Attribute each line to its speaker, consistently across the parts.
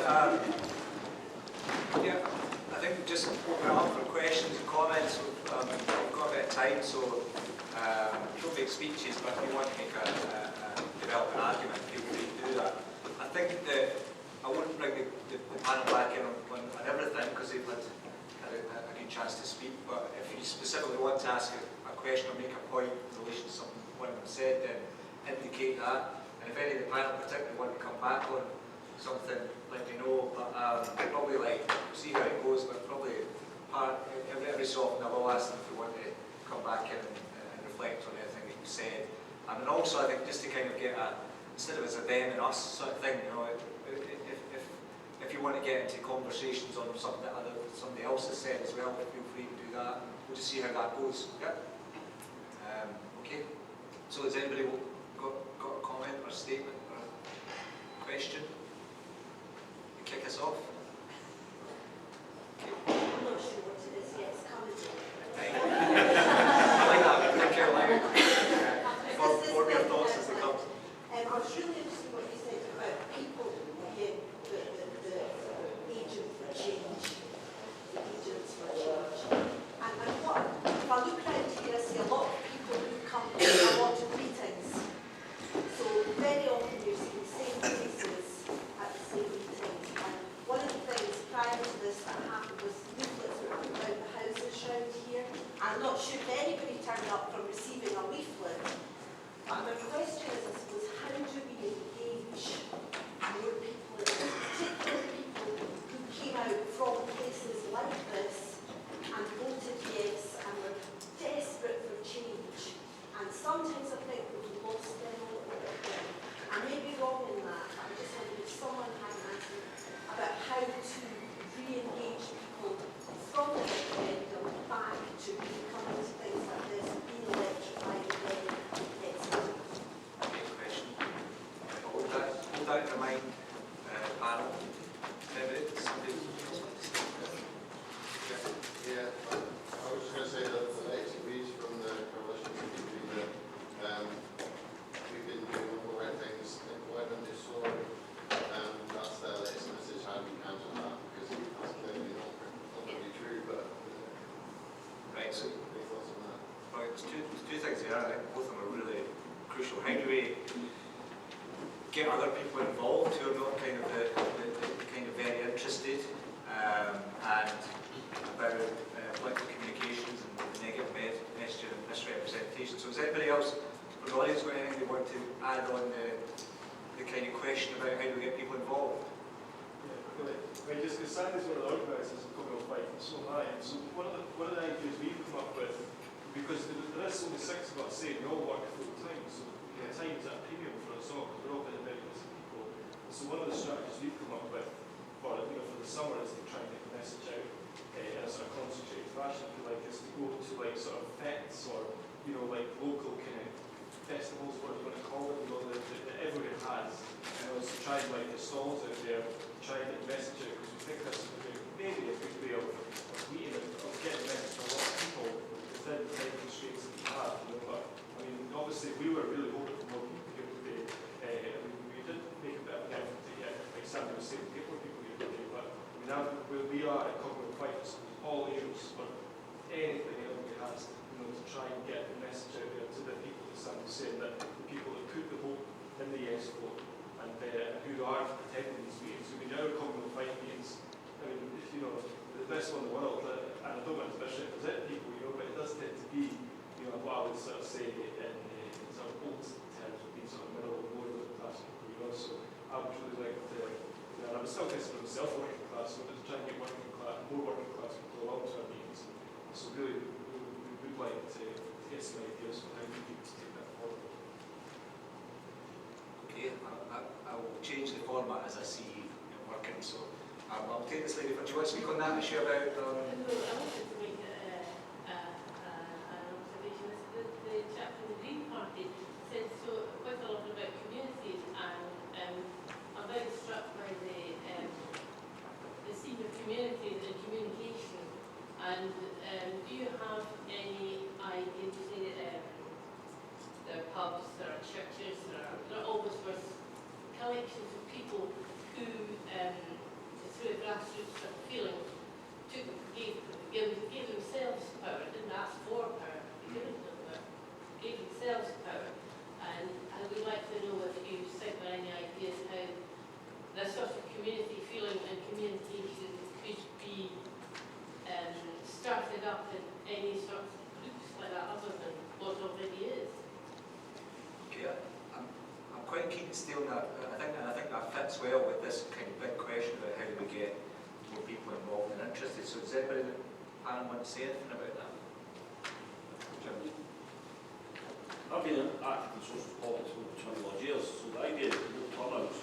Speaker 1: Yeah, I think just open it up for questions and comments. We've got a bit of time, so don't make speeches, but if you want to make develop an argument, feel free to do that. I think that I wouldn't bring the panel back in on everything because they've had a good chance to speak, but if you specifically want to ask a question or make a point in relation to something one of them said, then indicate that. And if any of the panel particularly want to come back on something, let me know. But probably see how it goes, but probably every so often I will ask them if they want to come back in and reflect on anything that you said. And then also I think just to kind of get instead of as a them and us sort of thing, you know, if you want to get into conversations on something that somebody else has said as well, feel free to do that. We'll just see how that goes. Yeah. Okay. So has anybody got a comment or a statement or a question? You kick us off. Okay.
Speaker 2: I'm not sure what it is yet. It's coming.
Speaker 1: I like that. Think out loud. Form your thoughts as they come.
Speaker 2: I was really interested in what you said about people being the agent for change. The agents for change. And what, if I look around here, I see a lot of people who come to a lot of meetings. So very often you're seeing the same faces at the same meetings. And one of the things prior to this that happened was leaflets were put out the houses around here. I'm not sure if anybody turned up from receiving a leaflet. But my question is, I suppose, how do we engage more people, particularly people who came out from places like this and voted yes and were desperate for change? And sometimes I think we've lost them a little bit. I may be wrong in that, but I just wonder if someone had an answer about how to re-engage people from the referendum back to coming to things like this, being electrified again.
Speaker 1: Hold that in mind, panel.
Speaker 3: Yeah, I was just going to say that the next agrees from the coalition that we've been doing all the right things, employment is slow, and that's the latest message. How do we cancel that? Because that's clearly not going to be true, but
Speaker 1: right, so
Speaker 3: any thoughts on that?
Speaker 1: Right, there's two things here. I think both of them are really crucial. How do we get other people involved who are not kind of very interested and about political communications and negative messaging and misrepresentation. So has anybody else from the audience got anything they want to add on the kind of question about how do we get people involved?
Speaker 4: Yeah, just because Sandy's one of the organisers of Commonwealth Fife and so am I. And so one of the ideas we've come up with, because there is only 6 of us saying we all work full time, so time is at a premium for us all because we're all very, very busy people. And so one of the strategies we've come up with for the summer is to try and get the message out in a sort of concentrated fashion, if you like, is to go to like sort of fetes or like local kind of festivals, what you want to call them, that everyone has. And to try and like get stalls out there, try and get the message out because we think this is maybe a good way of meeting of getting the message to a lot of people within the time constraints that we have. But I mean, obviously we were really hoping for more people here today. We did make a bit of an effort to get, like Sandy was saying, get more people here today. But I mean, now we are at Commonwealth Fife, all areas, but anything everybody has, to try and get the message out there to the people that Sandy was saying, that the people that put the vote in the yes vote and who are attending these meetings. I mean, our Commonwealth Fife meetings, I mean, the best one in the world, and I don't want to represent people, but it does tend to be, what I would sort of say in sort of old terms would be sort of middle and lower class people, so I would really like to, and I would still consider myself working class, so to try and get more working class people along to our meetings. So really, we would like to get some ideas on how we need to take that forward.
Speaker 1: Okay, I will change the format as I see it working, so I'll take this lady. Do you want to speak on that issue about...
Speaker 5: No, I wanted to make an observation. The chap from the Green Party said quite a lot about communities, and I'm very struck by the senior communities and communication. And do you have any idea to say that there are pubs, there are churches, there are always collections of people who
Speaker 1: stealing that, I think that fits well with this kind of big question about how do we get more people involved and interested. So does anybody in the panel want to say anything about that? Jim?
Speaker 6: I've been active in social politics for over 20 odd years, so the idea of low turnouts,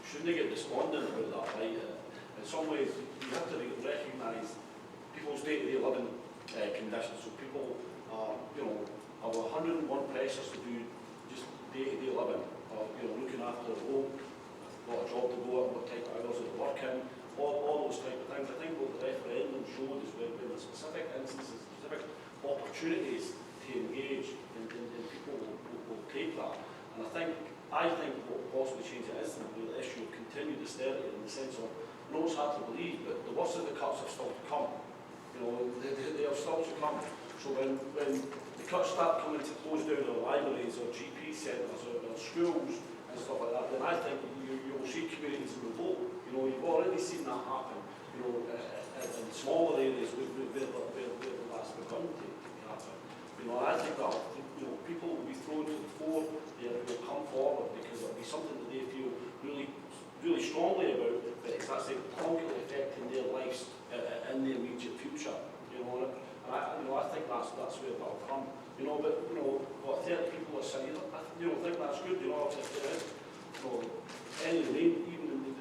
Speaker 6: shouldn't get despondent about that, right? In some ways, you have to recognise people's day-to-day living conditions. So people are, have 101 pressures to do just day-to-day living, or looking after a home, what a job to go at, what type of hours they work in, all those type of things. I think what the referendum showed is when the specific instances, specific opportunities to engage in people will take that. And I think what will possibly change it is the issue of continued austerity in the sense of, I know it's hard to believe, but the worst of the cuts are still to come. They are still to come. So when the cuts start coming to close down our libraries or GP centres or schools and stuff like that, then I think you will see communities in revolt. You've already seen that happen, in smaller areas where that's begun to happen. I think that people will be thrown to the floor, they will come forward because it will be something that they feel really, really strongly about, but it's actually concretely affecting their lives in the immediate future. And I think that's where that'll come. But what 30 people are saying, I think that's good. If there is any main, even in the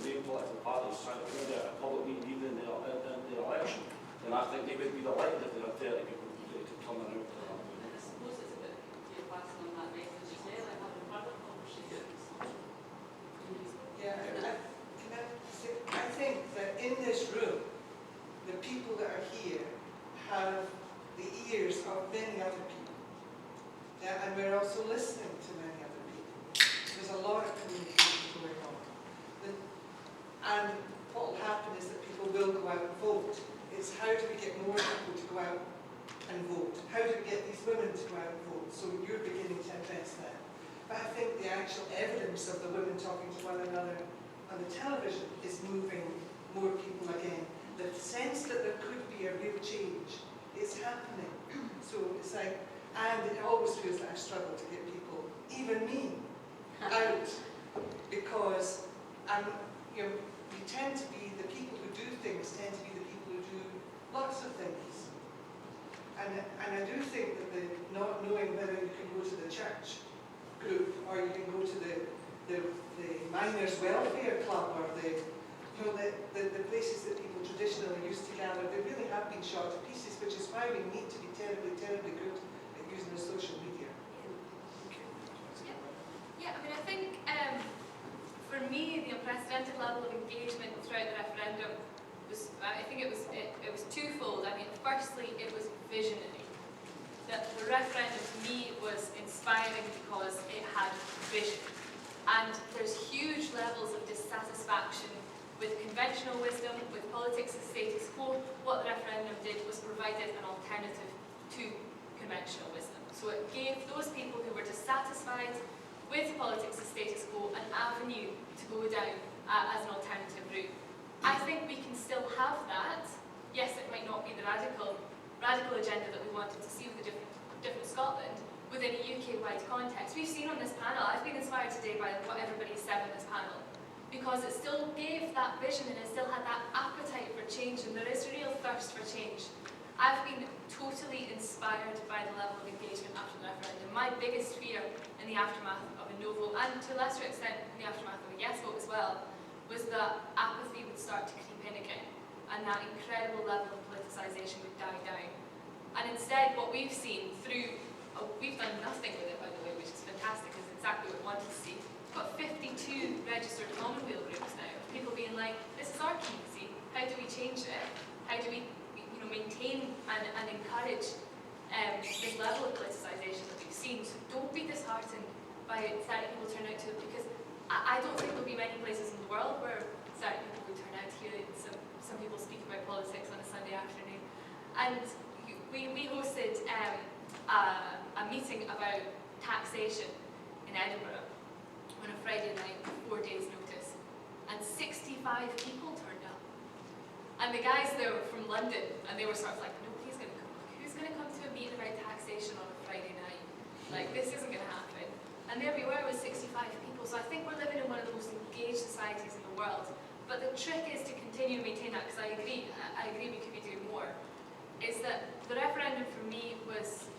Speaker 6: main political parties trying to bring out a public meeting even in the election, then I think they would be delighted if there are 30 people to come out.
Speaker 5: I suppose it's a bit you're passing on that message as well, like having further conversations.
Speaker 7: Yeah, and I think that in this room, the people that are here have the ears of many other people. Yeah, and we're also listening to many other people. There's a lot of communication going on. And what will happen is that people will go out and vote. It's how do we get more people to go out and vote? How do we get these women to go out and vote? So you're beginning to address that. But I think the actual evidence of the women talking to one another on the television is moving more people again. The sense that there could be a real change is happening. So it's like, and it always feels like I struggle to get people, even me, out, because we tend to be, the people who do things tend to be the people who do lots of things. And I do think that the not knowing whether you can go to the church group or you can go to the miners' welfare club or the places that people traditionally used to gather, they really have been shot to pieces, which is why we need to be terribly, terribly good at using the social media.
Speaker 8: Yeah, I think for me the unprecedented level of engagement throughout the referendum was, I think it was twofold. Firstly, it was visionary. That the referendum to me was inspiring because it had vision. And there's huge levels of dissatisfaction with conventional wisdom, with politics as status quo. What the referendum did was provided an alternative to conventional wisdom. So it gave those people who were dissatisfied with politics as status quo an avenue to go down as an alternative route. I think we can still have that. Yes, it might not be the radical agenda that we wanted to see with a different Scotland within a UK-wide context. We've seen on this panel, I've been inspired today by what everybody said on this panel, because it still gave that vision and it still had that appetite for change, and there is a real thirst for change. I've been totally inspired by the level of engagement after the referendum. My biggest fear in the aftermath of a no vote, and to a lesser extent in the aftermath of a yes vote as well, was that apathy would start to creep in again, and that incredible level of politicisation would die down. And instead, what we've seen through, we've done nothing with it, by the way, which is fantastic, is exactly what we wanted to see. We've got 52 registered Commonweal groups now, people being like, this is our community, how do we change it? How do we maintain and encourage this level of politicisation that we've seen? So don't be disheartened by certain people turn out to it, because I don't think there'll be many places in the world where certain people would turn out to hear some people speak about politics on a Sunday afternoon. And we hosted a meeting about taxation in Edinburgh on a Friday night with 4 days' notice, and 65 people turned up. And the guys there were from London, and they were sort of like, nobody's going to come. Who's going to come to a meeting about taxation on a Friday night? Like, this isn't going to happen. And there we were with 65 people. So I think we're living in one of the most engaged societies in the world. But the trick is to continue to maintain that, because I agree we could be doing more. Is that the referendum for me was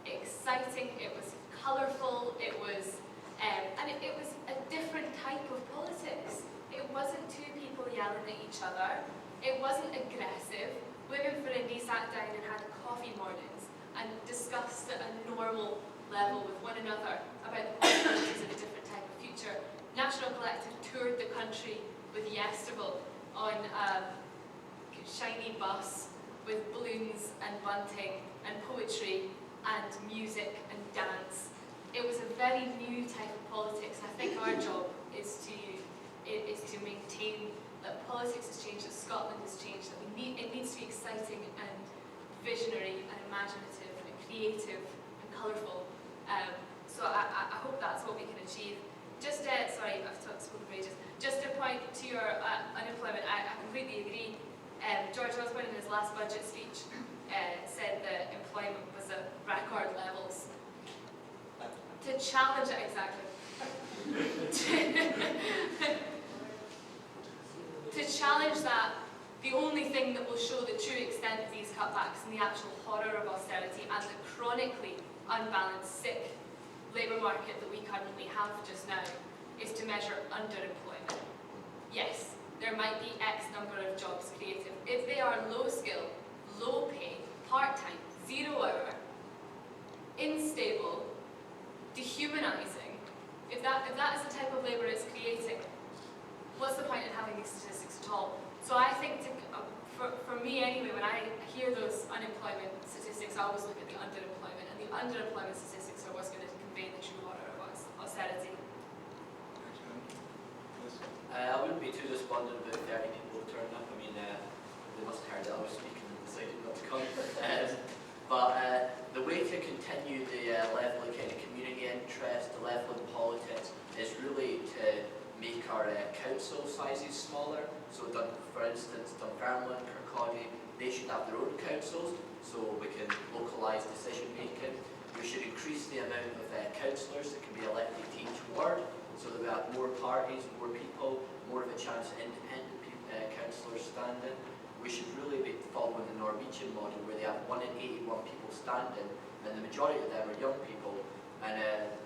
Speaker 8: exciting, it was colourful, it was a different type of politics. It wasn't two people yelling at each other. It wasn't aggressive. Women for Indy sat down and had coffee mornings and discussed at a normal level with one another about the possibilities of a different type of future. National Collective toured the country with Yesterville on a shiny bus with balloons and bunting and poetry and music and dance. It was a very new type of politics. I think our job is to maintain that politics has changed, that Scotland has changed, that it needs to be exciting and visionary and imaginative and creative and colourful. So I hope that's what we can achieve. Just, sorry, I've spoken for ages. Just to point to your unemployment, I completely agree. George Osborne in his last budget speech said that employment was at record levels. To challenge it, exactly. To challenge that, the only thing that will show the true extent of these cutbacks and the actual horror of austerity and the chronically unbalanced, sick labour market that we currently have just now is to measure underemployment. Yes, there might be X number of jobs created. If they are low skill, low pay, part-time, 0 hour, unstable, dehumanising, if that is the type of labour it's creating, what's the point in having these statistics at all? So I think, for me anyway, when I hear those unemployment statistics, I always look at the underemployment, and the underemployment statistics are what's going to convey the true horror of austerity.
Speaker 9: I wouldn't be too despondent about 30 people turning up. I mean, they must have heard that I was speaking and decided not to come. But the way to continue the level of kind of community interest, the level of politics, is really to make our council sizes smaller. So, for instance, Dunfermline, Kirkcaldy, they should have their own councils, so we can localise decision making. We should increase the amount of councillors that can be elected to each ward, so that we have more parties, more people, more of a chance of independent councillors standing. We should really be following the Norwegian model, where they have 1 in 81 people standing, and the majority of them are young people. And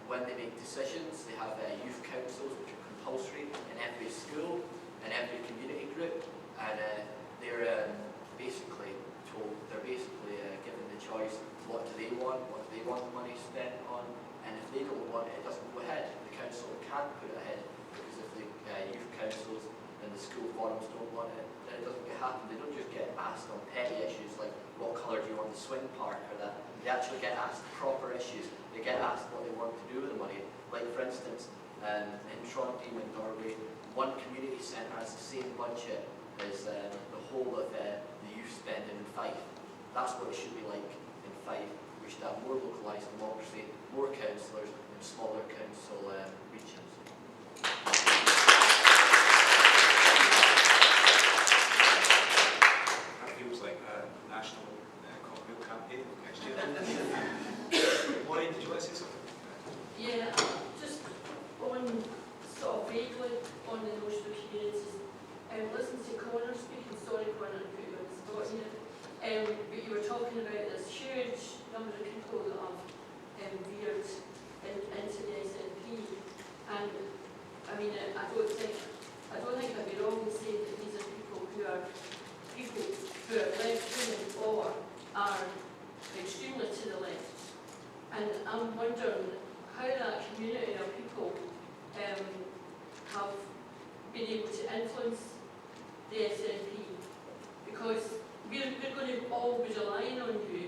Speaker 9: when they make decisions, they have youth councils, which are compulsory in every school and every community group, and they're basically told, given the choice, what do they want the money spent on, and if they don't want it, it doesn't go ahead. The council can't put it ahead, because if the youth councils and the school forums don't want it, then it doesn't happen. They don't just get asked on petty issues like what colour do you want the swing park or that. They actually get asked proper issues. They get asked what they want to do with the money. Like, for instance, in Trondheim in Norway, one community centre has the same budget as the whole of the youth spending in Fife. That's what it should be like in Fife. We should have more localised democracy, more councillors, and smaller council regions.
Speaker 1: That feels like a national cocktail campaign next year. Maureen, did you want to say something?
Speaker 10: Yeah, just on sort of vaguely on the notion of communities. Listen to Connor speaking, sorry Connor, I put you on the spot here. But you were talking about this huge number of people that have veered into the SNP. And I mean, I don't think I'd be wrong in saying that these are people who are left-wing or are extremely to the left. And I'm wondering how that community of people have been able to influence the SNP, because we're going to all be relying on you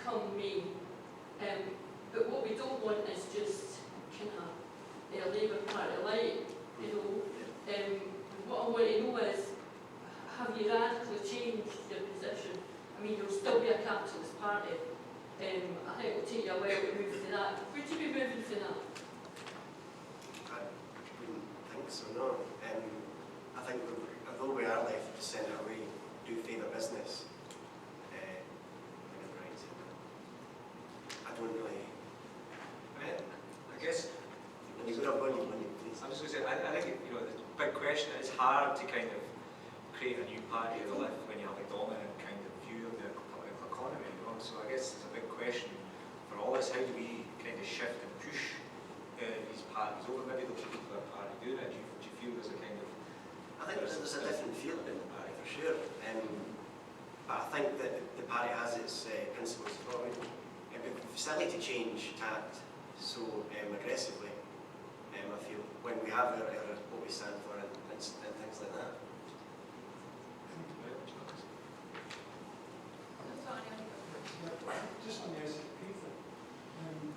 Speaker 10: come May. But what we don't want is just kind of a Labour Party light, you know. What I want to know is, have you radically changed your position? I mean, you'll still be a capitalist party. I think it'll take you a while to move to that. Would you be moving to that?
Speaker 11: I wouldn't think so, no. I think although we are left to centre, we do favour business. I don't really. No, go on, please.
Speaker 1: I'm just going to say, I think, you know, the big question, it's hard to kind of create a new party of the left when you have a dominant kind of view of the political economy, you know. So I guess it's a big question for all this, how do we kind of shift and push these parties over? Maybe those people that are party doing it, do you feel there's a kind of...
Speaker 11: I think there's a different feel about the party, for sure. But I think that the party has its principles as well. It'd be silly to change tact so aggressively, I feel, when we have what we stand for and things like that.
Speaker 12: Just on the SNP thing,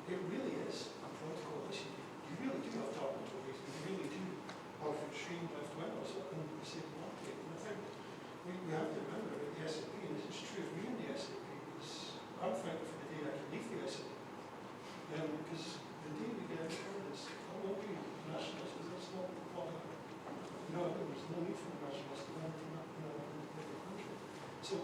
Speaker 12: it really is a political issue. You really do have talking Tories, you really do have extreme left wingers in the same market. And I think we have to remember that the SNP, and it's true of me in the SNP, is I'm thankful for the day I can leave the SNP. Because the day we get independence, I won't be nationalist, because that's not what there's no need for a nationalist to run from that country. So,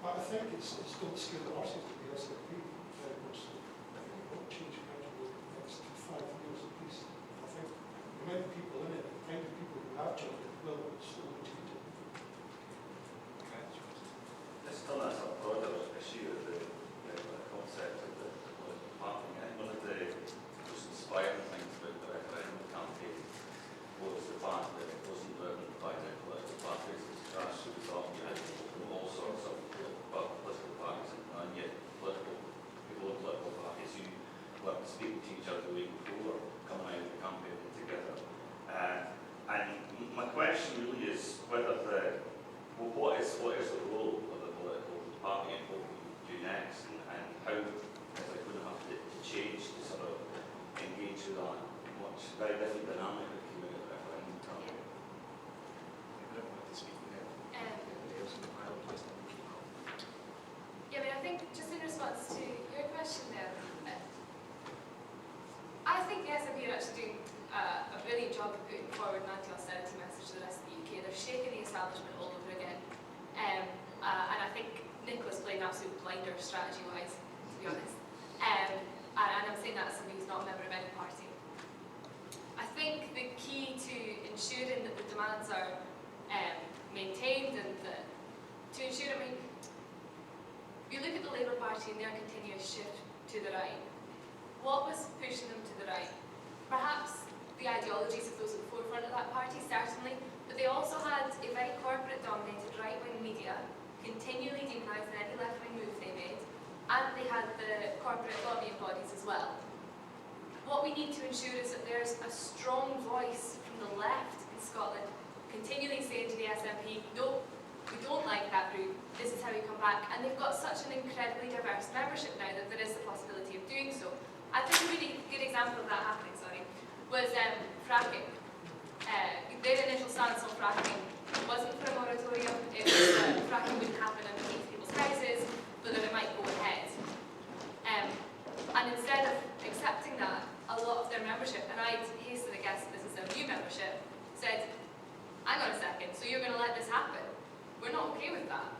Speaker 12: but I think it's don't scare the horses with the SNP very much. So I think it will change gradually over the next 5 years at least. I think the amount of people in it, the kind of people who have joined it, will slowly change it.
Speaker 13: Let's turn that up broader issue of the concept of the political party. I think one of the most inspiring things about the referendum campaign was the fact that it wasn't driven by the political parties. It's grassroots organisations from all sorts of political parties and yet people in political parties who weren't speaking to each other the week before coming out of the campaign together. And my question really is whether what is the role of the political party and what we do next, and how is it going to have to change to sort of engage with that much very different dynamic that came out of the referendum campaign.
Speaker 8: Yeah, I mean, I think just in response to your question there, I think the SNP are actually doing a brilliant job of putting forward an anti-austerity message to the rest of the UK. They're shaking the establishment all over again. And I think Nicola's playing absolute blinder strategy-wise, to be honest. And I'm saying that as somebody who's not a member of any party. I think the key to ensuring that the demands are maintained and that to ensure, I mean, if you look at the Labour Party and their continuous shift to the right, what was pushing them to the right? Perhaps the ideologies of those at the forefront of that party, certainly, but they also had a very corporate-dominated right-wing media, continually demonising any left-wing move they made, and they had the corporate lobbying bodies as well. What we need to ensure is that there's a strong voice from the left in Scotland, continually saying to the SNP, no, we don't like that route, this is how we come back. And they've got such an incredibly diverse membership now that there is the possibility of doing so. I think a really good example of that happening, was fracking. Their initial stance on fracking wasn't for a moratorium, it was that fracking wouldn't happen underneath people's houses, but that it might go ahead. And instead of accepting that, a lot of their membership, and I'd hasten to guess that this is their new membership, said, hang on a second, so you're going to let this happen? We're not okay with that.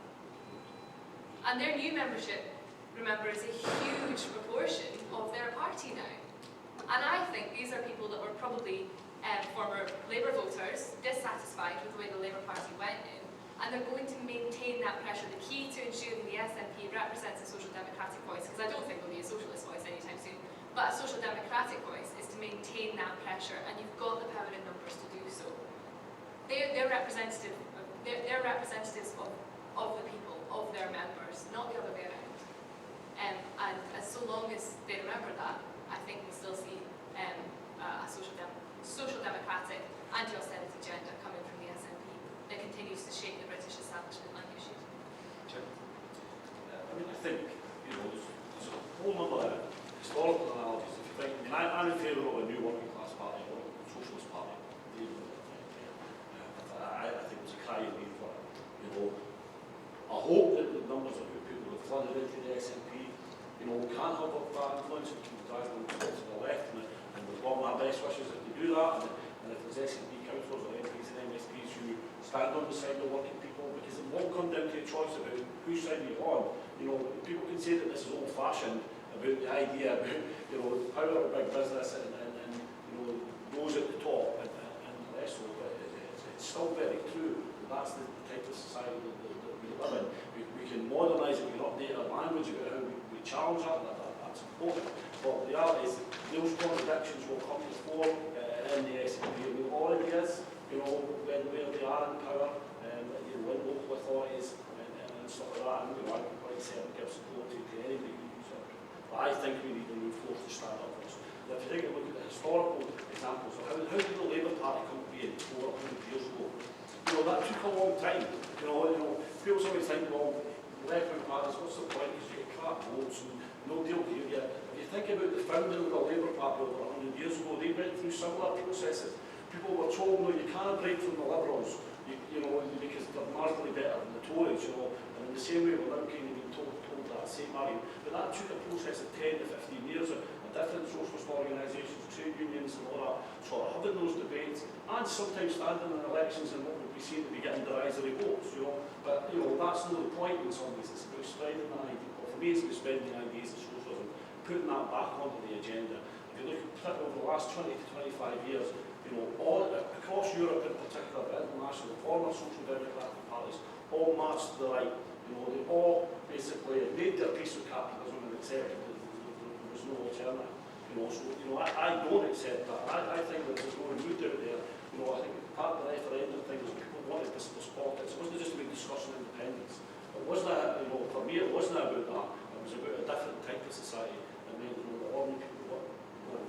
Speaker 8: And their new membership, remember, is a huge proportion of their party now. And I think these are people that were probably former Labour voters, dissatisfied with the way the Labour Party went in, and they're going to maintain that pressure. The key to ensuring the SNP represents a social democratic voice, because I don't think there'll be a socialist voice anytime soon, but a social democratic voice is to maintain that pressure, and you've got the power in numbers to do so. They're representatives of the people, of their members, not the other way around. And as so long as they remember that, I think we'll still see a social democratic anti-austerity agenda coming from the SNP that continues to shape the British establishment like it should.
Speaker 6: I mean, I think, you know, there's a whole number of historical analogies. If you think, I mean, I'm in favour of a new working class party, or a socialist party. I think it's a cry of need for it. You know, I hope that the numbers of people who have flooded into the SNP, you know, can have that influence and can drive them to the left. And with all my best wishes that they do that. And if there's SNP councillors or MPs and MSPs who stand on the side of working people, because it won't come down to a choice about whose side you're on. You know, people can say that this is old-fashioned about the idea about, you know, the power of big business and you know, language about how we challenge that, that's important. But the reality is, those contradictions will come to the fore in the SNP. I mean, already is, you know, where they are in power, you know, in local authorities and stuff like that. And, you know, I can quite certainly give support to anybody who uses it. But I think we need a new force to stand up for us. If you take a look at the historical examples of how did the Labour Party come to be 400 years ago? You know, that took a long time. You know, people always think, well, left-wing parties, what's the point? Because you get crap votes and no deal to you. If you think about the founding of the Labour Party over 100 years ago, they went through similar processes. People were told, no, you can't break from the Liberals, you know, because they're marginally better than the Tories, you know. And in the same way, we're now kind of being told that same argument. But that took a process of 10 to 15 years of different socialist organisations, trade unions and all that, sort of having those debates, and sometimes standing in elections and what would be seen to be getting derisory votes, you know. But, you know, that's not the point in some ways. It's about spreading the idea. Well, for me, it's about spreading the ideas of socialism, putting that back onto the agenda. If you look at over the last 20 to 25 years, you know, all across Europe in particular, but internationally, former social democratic parties all marched to the right. You know, they all basically made their peace with capitalism and accepted it. There was no alternative. You know, so, you know, I don't accept that. I think that there's no mood out there. You know, I think part of the referendum thing was people wanted this politics. It wasn't just about discussing independence. It wasn't, you know, for me, it wasn't about that. It was about a different type of society. I mean, you know, the ordinary people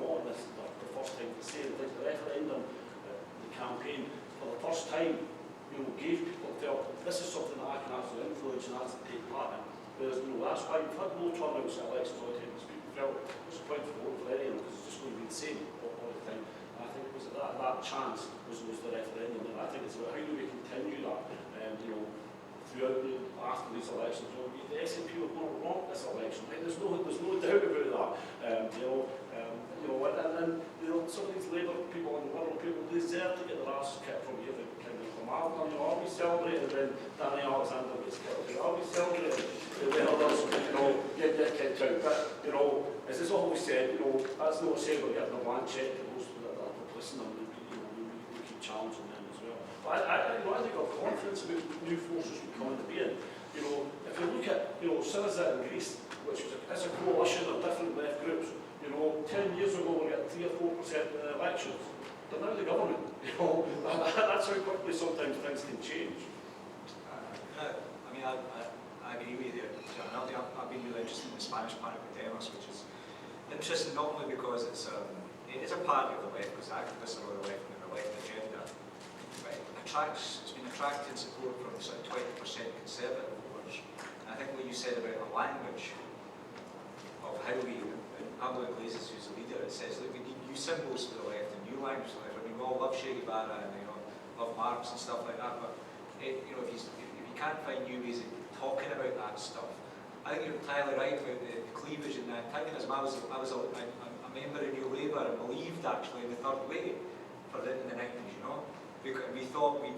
Speaker 6: were on this the first time to say the referendum, the campaign, for the first time, you know, gave people felt this is something that I can actually influence and actually take part in. Whereas, you know, that's why we've had low turnouts in elections all the time, because people felt there's a point for voting for anyone because it's just going to be the same all the time. And I think it was that chance was the referendum, and I think it's about how do we continue that, you know, throughout after these elections. You know, the SNP were going to want this election. Right? There's no doubt about that. You know, and you know, some of these Labour people and Liberal people deserve to get their asses kicked from here. From Ireland, you know, are we celebrating when Danny Alexander gets killed? Are we celebrating when others, you know, get kicked out? But you know, as is always said, you know, that's not saying we're getting a blank check to those that are listening. We keep challenging them as well. But I think I've confidence about new forces we come into being. You know, if you look at, you know, Syriza in Greece, which is a coalition of different left groups, you know, 10 years ago we got 3 or 4% in the elections. They're now the government, you know. That's how quickly sometimes things can change.
Speaker 1: I mean, I agree with you, John. I've been really interested in the Spanish Panic Podemos, which is interesting not only because it is a party of the left, because activists are on the left and the left agenda, but it's been attracting support from sort of 20% conservative voters. And I think what you said about the language of how we, Pablo Iglesias, who's the leader, it says, look, we need new symbols for the left and new language for the left. I mean, we all love Che Guevara and, you know, love Marx and stuff like that, but, you know, if you can't find new ways of talking about that stuff, I think you're entirely right about the cleavage and the antagonism. I was a member of New Labour and believed actually in the third way in the 90s, you know, because we thought we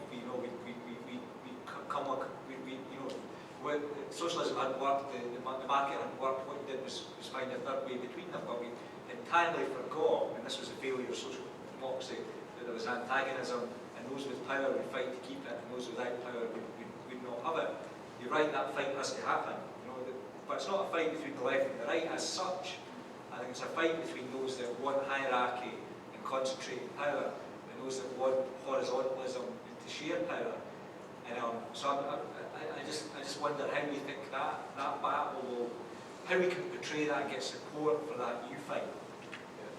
Speaker 1: socialism hadn't worked, the market hadn't worked. What we did was find a third way between them, but we entirely forgot, and this was a failure of social democracy, that there was antagonism, and those with power would fight to keep it, and those without power would not have it. You're right, that fight has to happen, you know, but it's not a fight between the left and the right as such. I think it's a fight between those that want hierarchy and concentrated power, and those that want horizontalism and to share power. And so I just wonder how we think that battle will, how we can portray that and get support for that new fight.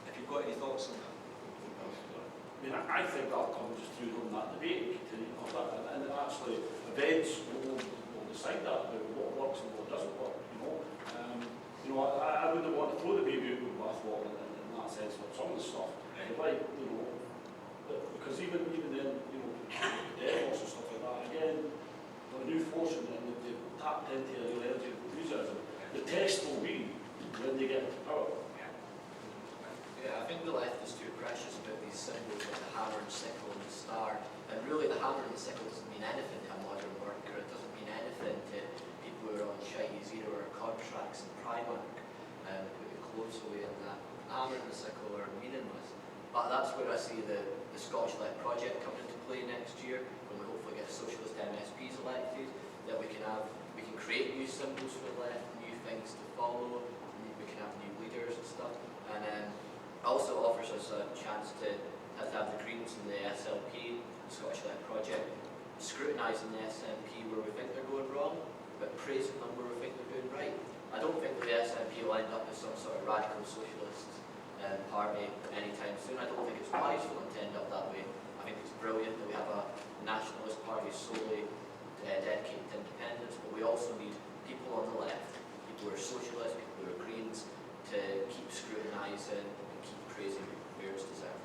Speaker 1: If you've got any thoughts on that.
Speaker 6: I mean, I think that'll come just through on that debate and continue on that, and actually events will decide that about what works and what doesn't work. You know, I wouldn't want to throw the baby out with the bathwater in that sense for some of the stuff. Like, you know, because even then, you know, demos and stuff like that. Again, the new force and they've tapped into a real energy of enthusiasm. The test will be when they get into power.
Speaker 9: Yeah, I think the left is too precious about these symbols like the hammer and sickle and the star. And really the hammer and the sickle doesn't mean anything to a modern worker. It doesn't mean anything to people who are on shiny zero or contracts and Primark and put the clothes away and that. The hammer and the sickle are meaningless. But that's where I see the Scotch-led project coming into play next year, when we hopefully get socialist MSPs elected, that we can create new symbols for the left, new things to follow, and we can have new leaders and stuff. And it also offers us a chance to have the Greens and the SLP, the Scottish Left Project, scrutinising the SNP where we think they're going wrong, but praising them where we think they're doing right. I don't think the SNP will end up as some sort of radical socialist party anytime soon. I don't think it's wise for them to end up that way. I think it's brilliant that we have a nationalist party solely dedicated to independence, but we also need people on the left, people who are socialists, people who are Greens, to keep scrutinising and keep praising where it's deserved.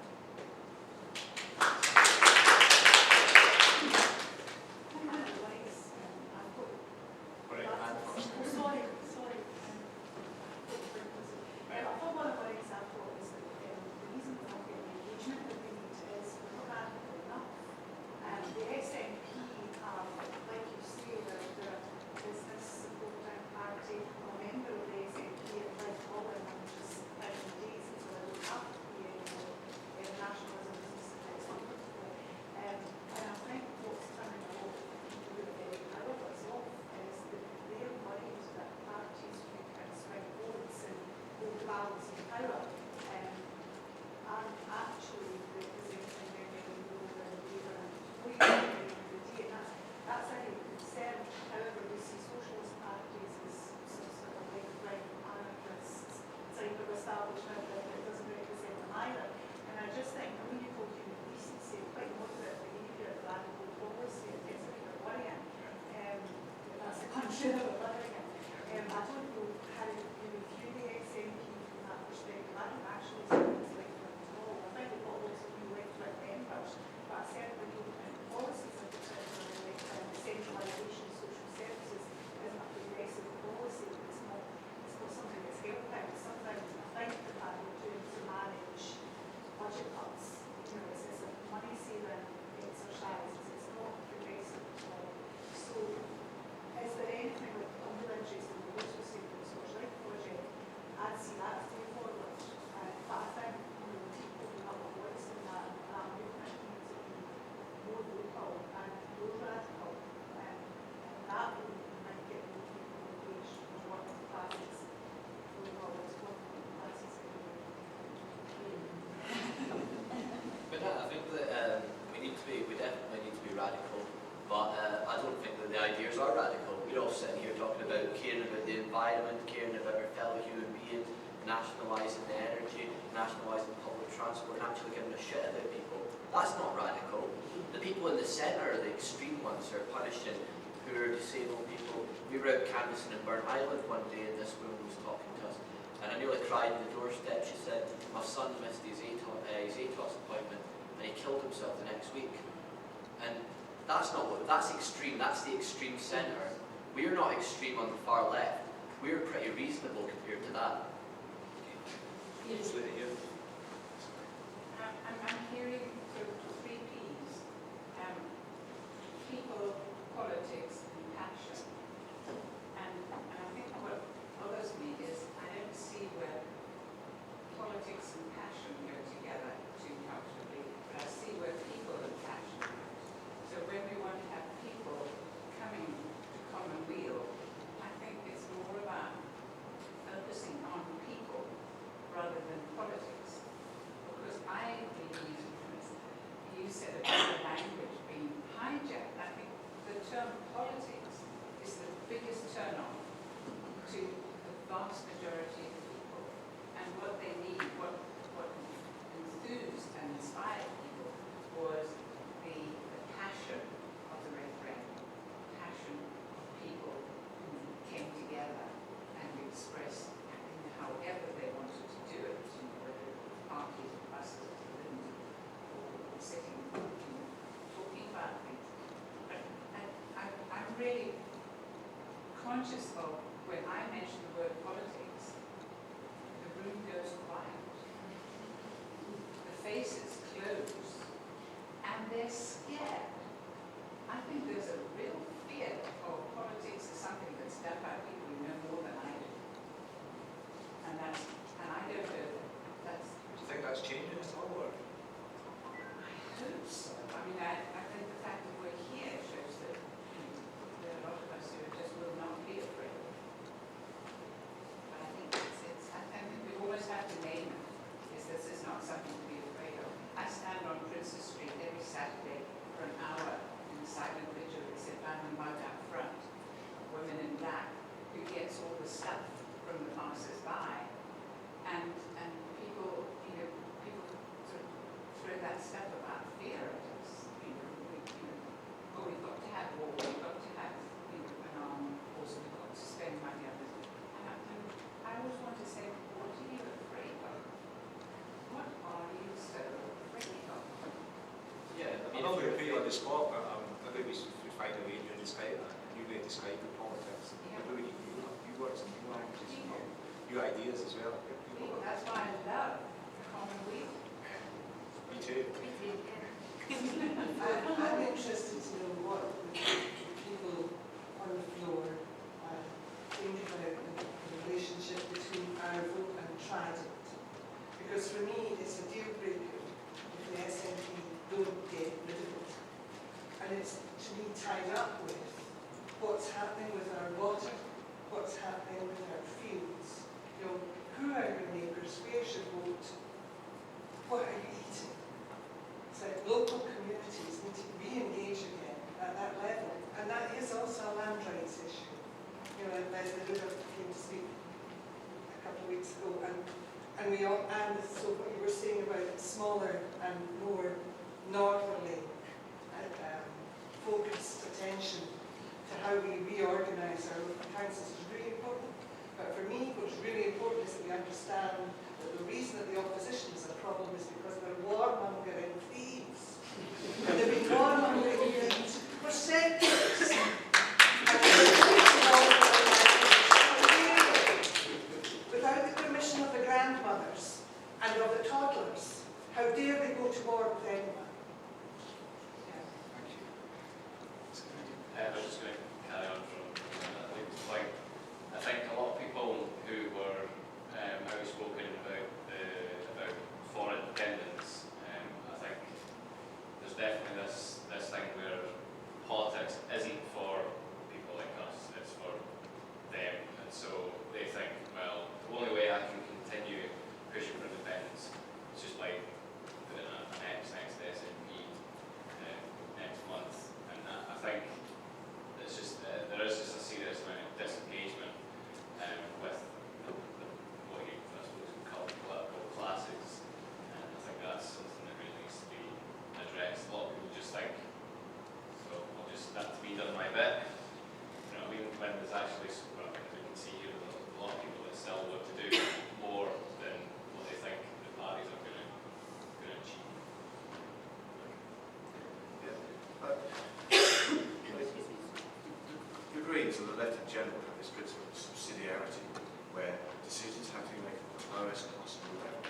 Speaker 9: Nationalising the energy, nationalising public transport, and actually giving a shit about people. That's not radical. The people in the centre are the extreme ones who are punishing poor, disabled people. We were out canvassing in Burn Island one day and this woman was talking to us, and I nearly cried on the doorstep. She said, my son missed his ATOS appointment and he killed himself the next week. And that's not what, that's extreme, that's the extreme centre. We're not extreme on the far left. We're pretty reasonable compared to that.
Speaker 6: Yes.
Speaker 14: I'm hearing sort of three P's. People, politics, and passion. And I think what bothers me is I don't see where politics and passion go together too comfortably, but I see where people and passion go. So when we want to have people coming to common weal, I think it's more about focusing on people rather than politics. Because I believe, you said about the language being hijacked, I think the term politics is the biggest turn-on to the vast majority of people. And what they need, what enthused and inspired people was the passion of the referendum, passion of people who came together and expressed however they wanted to do it, whether it was parties, buses, or sitting, talking about things. But I'm really conscious of when I mention the word politics, the room goes quiet, the faces close, and they're scared. I think there's a real fear of politics as something that's done by people who know more than I do. And I don't know that's...
Speaker 1: Do you think that's changing at all, or?
Speaker 14: I hope so. I mean, I think the fact that we're here shows that there are a lot of us who just will not be afraid.
Speaker 1: the spot, but maybe we should find a way to describe that, a new way to describe the politics. Maybe we need new words and new languages, new ideas as well.
Speaker 14: That's why I love common weal.
Speaker 1: Me too.
Speaker 7: I'm interested to know what the people on the floor think about the relationship between our vote and Trident. Because for me, it's a deal breaker if the SNP don't get rid of it. And it's to be tied up with what's happening with our water, what's happening with our fields. You know, who are your neighbours? Where's your vote? What are you eating? It's like local communities need to re-engage again at that level. And that is also a land rights issue. You know, Leslie Woodard came to speak a couple of weeks ago, and so what you were saying about smaller and more northerly focused attention to how we reorganise our local councils is really important. But for me, what's really important is that we understand that the reason that the opposition is a problem is because they're warmongering thieves. And they've been warmongering thieves for centuries. Without the permission of the grandmothers and of the toddlers, how dare they go to war with anyone?
Speaker 15: I was just going to carry on from Luke's point. I think a lot of people who were outspoken about foreign dependence, I think there's definitely this thing where politics isn't for people like us, it's for them. And so they think, well, the only way I can continue pushing for independence is just by putting an X next to SNP next month. And I think it's just there is just a serious amount of disengagement with what you, I suppose, would call political classes, and I think that's something that really needs to be addressed. A lot of people just think, well, I'll just have to be done my bit. You know what I mean? When there's actually, well, as we can see here, there's a lot of people that still want to do more than what they think the parties are going to achieve.
Speaker 16: The Greens and the left in general have this principle of subsidiarity, where decisions have to be made at the lowest possible level.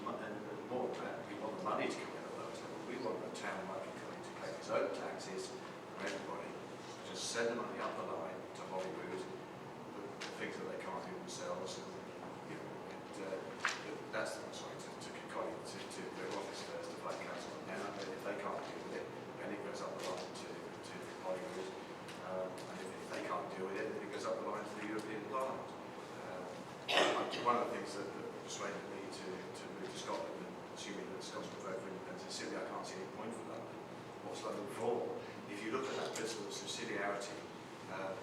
Speaker 16: And more than that, we want the money to come in at the lowest level. We want the town like Kirkcaldy to pay its own taxes for everybody, just send the money up the line to Hollywood, the things that they can't do themselves, and you know, that's the sorry to Kirkcaldy, to their office first, to Fife Council, and then if they can't deal with it, then it goes up the line to Hollywood. And if they can't deal with it, then it goes up the line to the European Parliament. One of the things that persuaded me to move to Scotland, and assuming that Scots would vote for independence, is simply I can't see any point for London. What's London for? If you look at that principle of subsidiarity,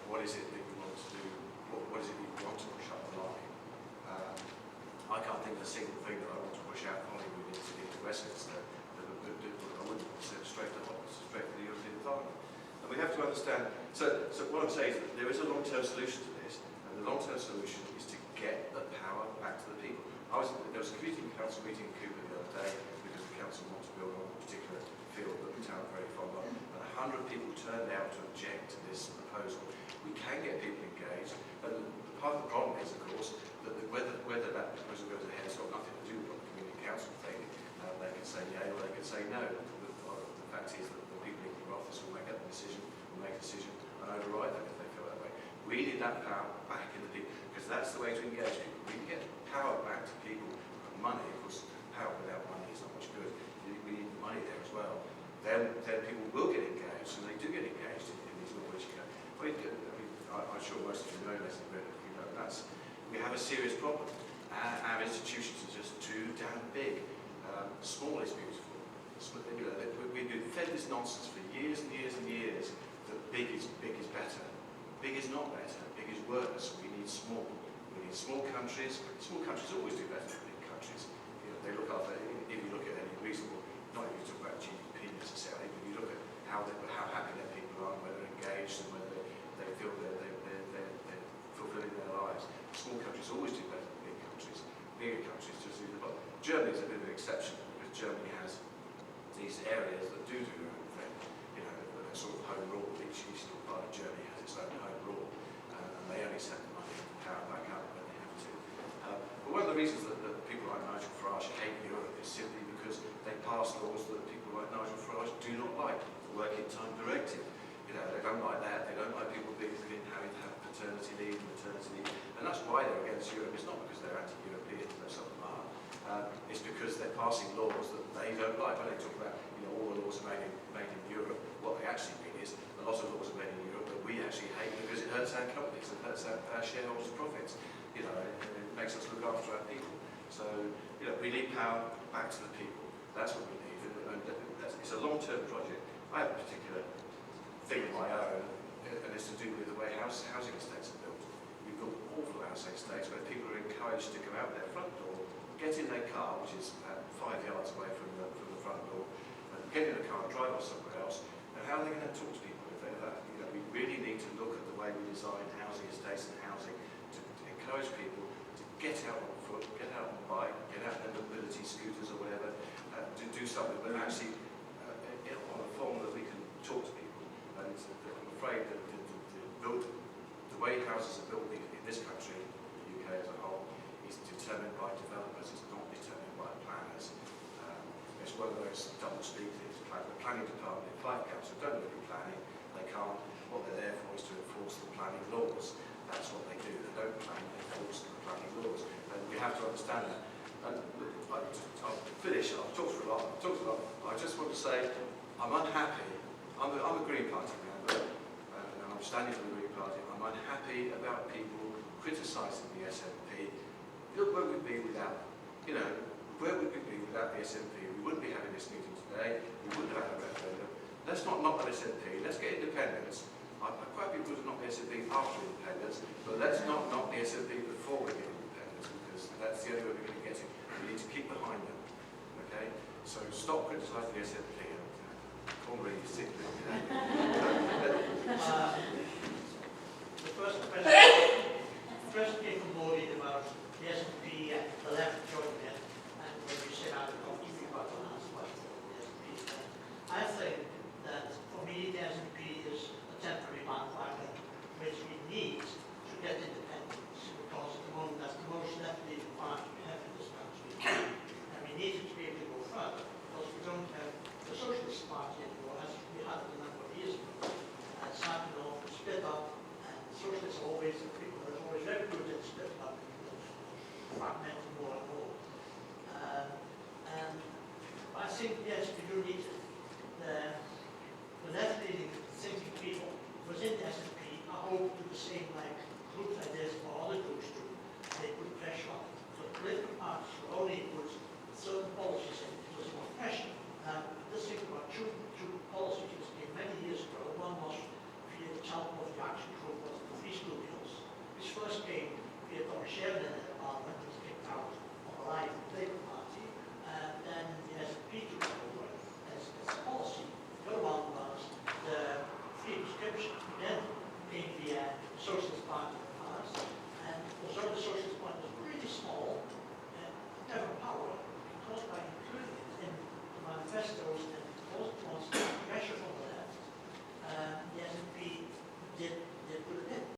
Speaker 16: what is it that you want to do? What is it that you want to push up the line? I can't think of a single thing that I want to push out Hollywood into Westminster that I wouldn't send straight to the European Parliament. And we have to understand, so what I'm saying is that there is a long-term solution to this, and the long-term solution is to get the power back to the people. There was a community council meeting in Cooper the other day because the council wanted to build on a particular field that the town are very fond of, and 100 people turned out to object to this proposal. We can get people engaged, and part of the problem is, of course, that whether that proposal goes ahead has got nothing to do with what the community council think. They can say yay or they can say no. The fact is that the people in your office will make a decision, and override them if they feel that way. We need that power back in the people, because that's the way to engage people. We can get power back to people. Money, of course, power without money is not much good. We need money there as well. Then people will get engaged, and they do get engaged in these Norwegian. I'm sure most of you know, Leslie, but we have a serious problem. Our institutions are just too damn big. Small is beautiful. We've been fed this nonsense for years and years and years that big is better. Big is not better. Big is worse. We need small. We need small countries. Small countries always do better than big countries. You know, they look after. If you look at any reasonable, not even talk about GDP necessarily, but you look at how happy their people are, and whether they're engaged, and whether they feel they're fulfilling their lives. Small countries always do better than big countries. Bigger countries just do the bottom. Germany is a bit of an exception because Germany has these these areas that do their own thing, you know, a sort of home rule. Each little part of Germany has its own home rule, and they only send the money and power back up when they have to. But one of the reasons that people like Nigel Farage hate Europe is simply because they pass laws that people like Nigel Farage do not like. The Working Time Directive, you know, they don't like that. They don't like people having to have paternity leave, maternity leave, and that's why they're against Europe. It's not because they're anti-European, though some of them are. It's because they're passing laws that they don't like. When they talk about, you know, all the laws are made in Europe, what they actually mean is a lot of laws are made in Europe that we actually hate because it hurts our companies, it hurts our shareholders' profits. You know, it makes us look after our people. So, you know, we need power back to the people. That's what we need, and it's a long-term project. I have a particular thing of my own, and it's to do with the way housing estates are built. We've built awful housing estates where people are encouraged to go out their front door, get in their car, which is 5 yards away from the front door, and get in the car and drive off somewhere else. And how are they going to talk to people if they're that? You know, we really need to look at the way we design housing estates and housing to encourage people to get out on foot, get out on bike, get out in their mobility scooters or whatever, to do something, but actually on a form that we can talk to people. And I'm afraid that the way houses are built in this country, the UK as a whole, is determined by developers, it's not determined by planners. It's one of those double speak things. The planning department in Fife Council don't really planning, they can't. What they're there for is to enforce the planning laws. That's what they do. They don't plan, they enforce the planning laws. And we have to understand that. And I'll finish, I've talked for a lot, I just want to say, I'm unhappy. I'm a Green Party member, and I'm standing for the Green Party. I'm unhappy about people criticising the SNP. Look where we'd be without, you know, where would we be without the SNP? We wouldn't be having this meeting today. We wouldn't have had a referendum. Let's not knock the SNP. Let's get independence. I'm quite happy to knock the SNP after independence, but let's not knock the SNP before we get independence, because that's the only way we're going to get it. We need to keep behind them. Okay? So stop criticising the SNP. Conrad, you sick of it.
Speaker 17: The first question came from Maureen about the SNP and the left joining it, and when you said I don't know anything about the last one, the SNP. I think that for me the SNP is a temporary bandwagon which we need to get independence, because at the moment that's the most left-leaning party we have in this country, and we need it to be able to go further, because we don't have the Socialist Party anymore as we had a number of years ago. It's happened off, split up, and Socialists are always the people that are always very good at splitting up and fragmenting more and more. And I think, yes, we do need the left-leaning thinking people within the SNP. I hope do the same like groups like this or other groups do. They put pressure on it. So political parties will only put certain